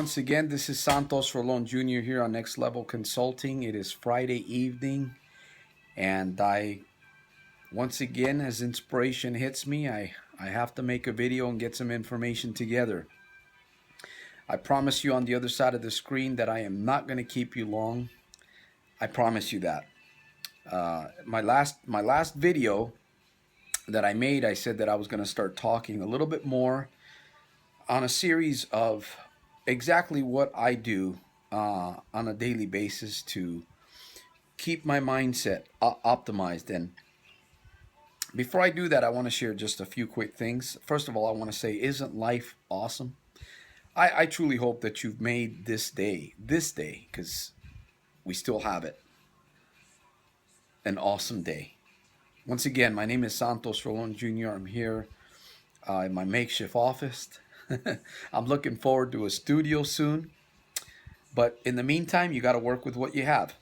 once again, this is Santos Rolon Jr. here on Next Level Consulting. It is Friday evening, and once again, as inspiration hits me, I have to make a video and get some information together. I promise you on the other side of the screen that I am not going to keep you long. I promise you that. My last video that I made, I said that I was going to start talking a little bit more on a series of exactly what I do on a daily basis to keep my mindset optimized. And before I do that, I want to share just a few quick things. First of all, I want to say, isn't life awesome? I truly hope that you've made this day, because we still have it, an awesome day. Once again, my name is Santos Rolon Jr. I'm here in my makeshift office. I'm looking forward to a studio soon. But in the meantime, you got to work with what you have.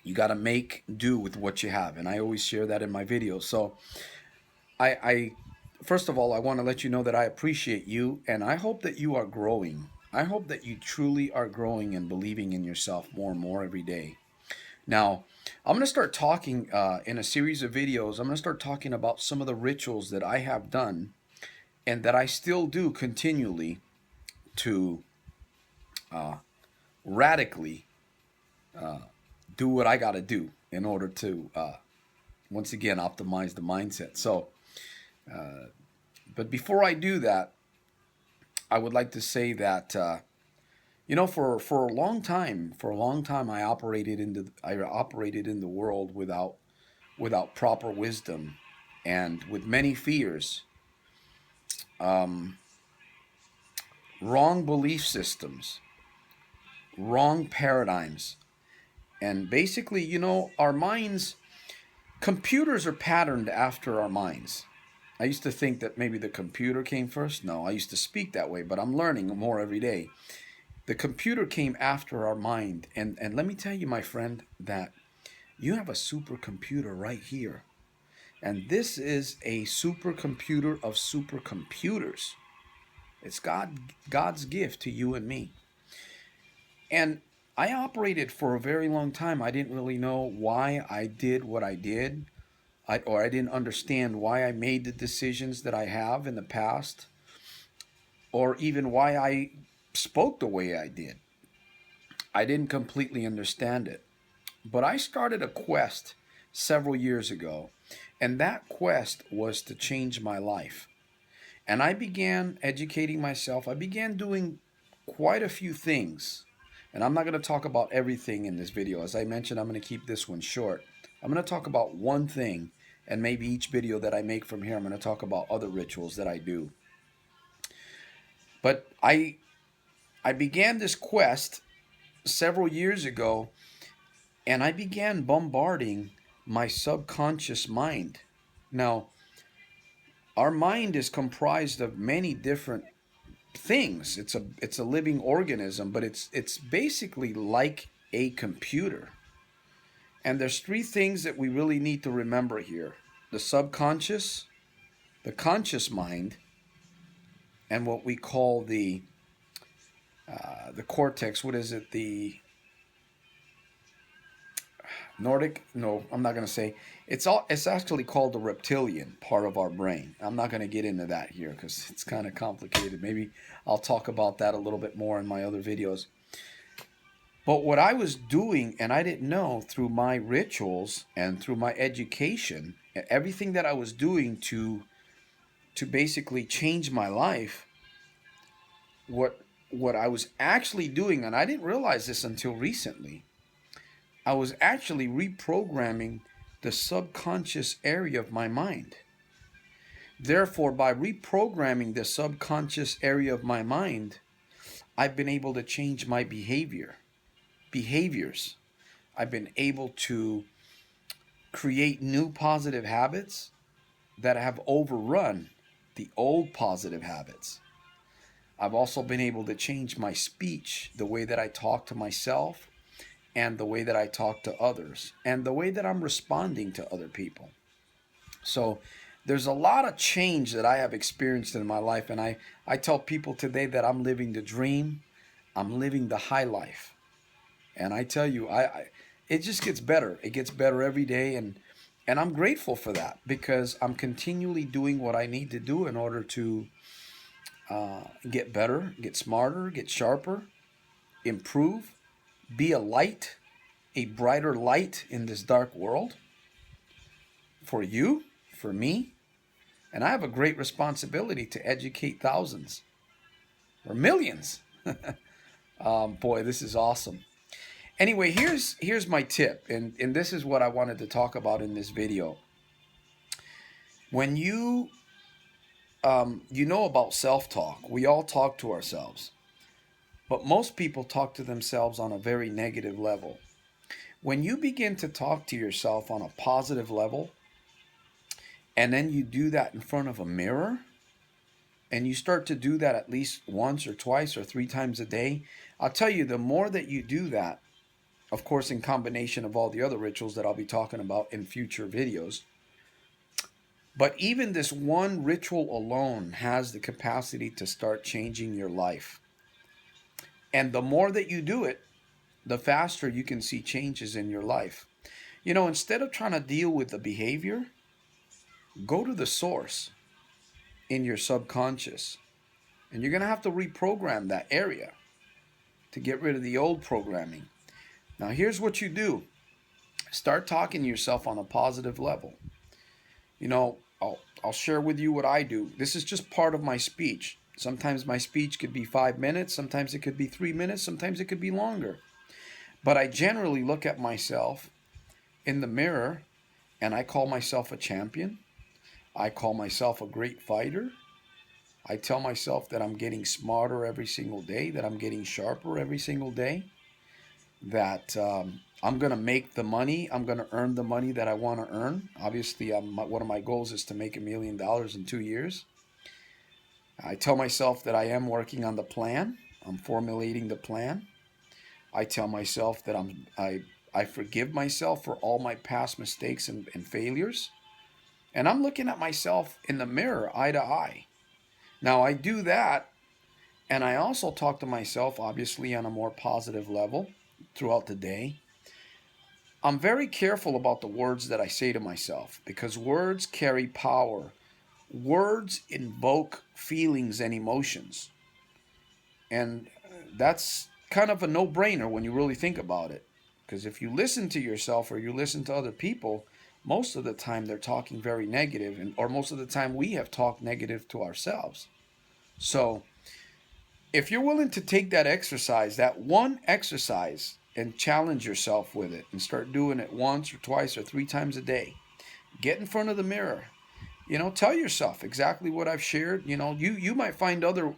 You got to make do with what you have. And I always share that in my videos. So first of all, I want to let you know that I appreciate you, and I hope that you are growing. I hope that you truly are growing and believing in yourself more and more every day. Now, I'm going to start talking in a series of videos. I'm going to start talking about some of the rituals that I have done and that I still do continually to radically do what I got to do in order to, once again, optimize the mindset. So, but before I do that, I would like to say that, you know, for a long time, I operated in the world without proper wisdom and with many fears, wrong belief systems, wrong paradigms. And basically, you know, our minds, computers are patterned after our minds. I used to think that maybe the computer came first. No, I used to speak that way, but I'm learning more every day. The computer came after our mind. And let me tell you, my friend, that you have a supercomputer right here. And this is a supercomputer of supercomputers. It's God's gift to you and me. And I operated for a very long time. I didn't really know why I did what I did, or I didn't understand why I made the decisions that I have in the past, or even why I spoke the way I did. I didn't completely understand it. But I started a quest several years ago, and that quest was to change my life. And I began educating myself. I began doing quite a few things. And I'm not going to talk about everything in this video. As I mentioned, I'm going to keep this one short. I'm going to talk about one thing, and maybe each video that I make from here, I'm going to talk about other rituals that I do. But I began this quest several years ago, and I began bombarding my subconscious mind. Now, our mind is comprised of many different things. It's a living organism, but it's basically like a computer. And there's three things that we really need to remember here: the subconscious, the conscious mind, and what we call the cortex. What is it? The Nordic? No, I'm not going to say. It's actually called the reptilian part of our brain. I'm not going to get into that here because it's kind of complicated. Maybe I'll talk about that a little bit more in my other videos. But what I was doing, and I didn't know, through my rituals and through my education, everything that I was doing to basically change my life, what I was actually doing, and I didn't realize this until recently, I was actually reprogramming the subconscious area of my mind. Therefore, by reprogramming the subconscious area of my mind, I've been able to change my behaviors. I've been able to create new positive habits that have overrun the old positive habits. I've also been able to change my speech, the way that I talk to myself, and the way that I talk to others, and the way that I'm responding to other people. So there's a lot of change that I have experienced in my life, and I tell people today that I'm living the dream. I'm living the high life. And I tell you, it just gets better. It gets better every day, and I'm grateful for that because I'm continually doing what I need to do in order to get better, get smarter, get sharper, improve, be a light, a brighter light in this dark world for you, for me. And I have a great responsibility to educate thousands or millions. Boy, this is awesome. Anyway, here's my tip, and this is what I wanted to talk about in this video. When you know about self-talk, we all talk to ourselves, but most people talk to themselves on a very negative level. When you begin to talk to yourself on a positive level, and then you do that in front of a mirror, and you start to do that at least once or twice or 3 times a day, I'll tell you, the more that you do that, of course, in combination of all the other rituals that I'll be talking about in future videos, but even this one ritual alone has the capacity to start changing your life. And the more that you do it, the faster you can see changes in your life. You know, instead of trying to deal with the behavior, go to the source in your subconscious. And you're going to have to reprogram that area to get rid of the old programming. Now, here's what you do. Start talking to yourself on a positive level. You know, I'll share with you what I do. This is just part of my speech. Sometimes my speech could be 5 minutes. Sometimes it could be 3 minutes. Sometimes it could be longer. But I generally look at myself in the mirror and I call myself a champion. I call myself a great fighter. I tell myself that I'm getting smarter every single day, that I'm getting sharper every single day, that I'm going to make the money, I'm going to earn the money that I want to earn. Obviously, one of my goals is to make $1 million in 2 years. I tell myself that I am working on the plan. I'm formulating the plan. I tell myself that I forgive myself for all my past mistakes and failures. And I'm looking at myself in the mirror, eye to eye. Now, I do that, and I also talk to myself, obviously, on a more positive level throughout the day. I'm very careful about the words that I say to myself because words carry power. Words invoke feelings and emotions. And that's kind of a no-brainer when you really think about it. Because if you listen to yourself or you listen to other people, most of the time they're talking very negative, or most of the time we have talked negative to ourselves. So if you're willing to take that exercise, that one exercise, and challenge yourself with it and start doing it once or twice or 3 times a day, get in front of the mirror. You know, tell yourself exactly what I've shared. You know, you might find other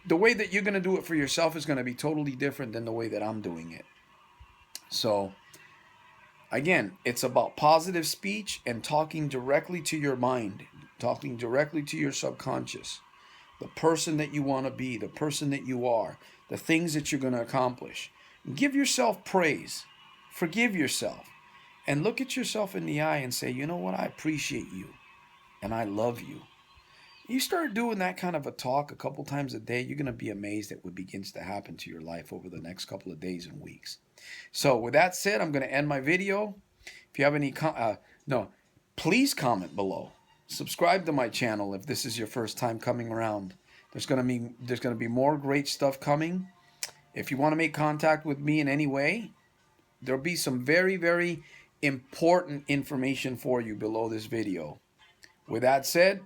the way that you're going to do it for yourself is going to be totally different than the way that I'm doing it. So again, it's about positive speech and talking directly to your mind, talking directly to your subconscious, the person that you want to be, the person that you are, the things that you're going to accomplish. Give yourself praise, forgive yourself, and look at yourself in the eye and say, you know what, I appreciate you and I love you. You start doing that kind of a talk a couple times a day, you're going to be amazed at what begins to happen to your life over the next couple of days and weeks. So with that said, I'm going to end my video. If you have any, please comment below. Subscribe to my channel if this is your first time coming around. There's going to be more great stuff coming. If you want to make contact with me in any way, there'll be some very, very important information for you below this video. With that said,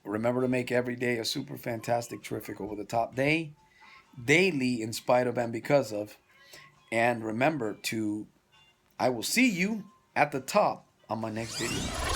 remember to make every day a super fantastic, terrific, over the top day, daily, in spite of and because of. And remember I will see you at the top on my next video.